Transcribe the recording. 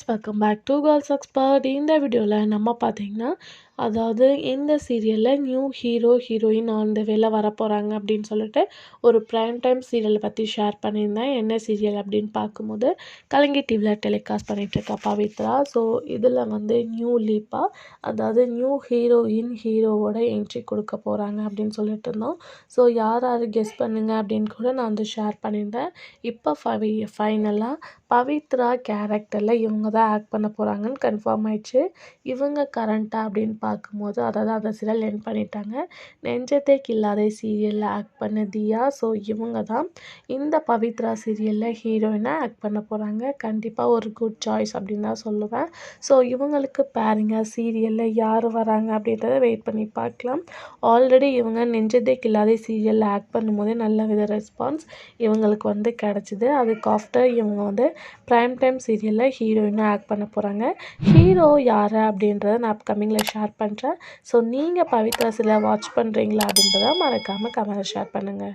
Welcome back to girls expert. இந்த வீடியோவில் நம்ம பார்த்தீங்கன்னா அதாவது இந்த சீரியலில் நியூ ஹீரோயின் அந்த வேலை வரப்போகிறாங்க அப்படின்னு சொல்லிட்டு ஒரு ப்ரைம் டைம் சீரியலை பற்றி ஷேர் பண்ணியிருந்தேன். என்ன சீரியல் அப்படின்னு பார்க்கும்போது கலைஞர் டிவியில் டெலிகாஸ்ட் பண்ணிகிட்ருக்கா பவித்ரா. ஸோ இதில் வந்து நியூ லீப்பாக அதாவது நியூ ஹீரோவோட என்ட்ரி கொடுக்க போகிறாங்க அப்படின்னு சொல்லிட்டு இருந்தோம். ஸோ யார் கெஸ் பண்ணுங்க அப்படின்னு கூட நான் வந்து ஷேர் பண்ணியிருந்தேன். இப்போ ஃபைனலாக பவித்ரா கேரக்டரில் இவங்க தான் ஆக்ட் பண்ண போகிறாங்கன்னு கன்ஃபார்ம் ஆயிடுச்சு. இவங்க கரண்ட்டாக அப்படின்னு பார்க்கும்போது அதாவது அந்த சீரியல் எண்ட் பண்ணிட்டாங்க. நெஞ்சத்தை கில்லாதே சீரியலில் ஆக்ட் பண்ண தியா. ஸோ இவங்க தான் இந்த பவித்ரா சீரியலில் ஹீரோயினாக ஆக்ட் பண்ண போகிறாங்க. கண்டிப்பாக ஒரு குட் சாய்ஸ் அப்படின்னு தான் சொல்லுவேன். ஸோ இவங்களுக்கு பேரிங்க சீரியலில் யார் வராங்க அப்படின்றத வெயிட் பண்ணி பார்க்கலாம். ஆல்ரெடி இவங்க நெஞ்சத்தை கில்லாதே சீரியலில் ஆக்ட் பண்ணும்போதே நல்ல வித ரெஸ்பான்ஸ் இவங்களுக்கு வந்து கிடச்சிது. அதுக்கு ஆஃப்டர் இவங்க வந்து ப்ரைம் டைம் சீரியலில் ஹீரோயினாக ஆக்ட் பண்ண போகிறாங்க. ஹீரோ யார் அப்படின்றத நான் அப்கமிங்கில் ஷேர் பண்ணுறேன். ஸோ நீங்கள் பவித்ரா சீரியலை வாட்ச் பண்ணுறீங்களா அப்படின்றத மறக்காமல் கமெண்ட்டில் ஷேர் பண்ணுங்கள்.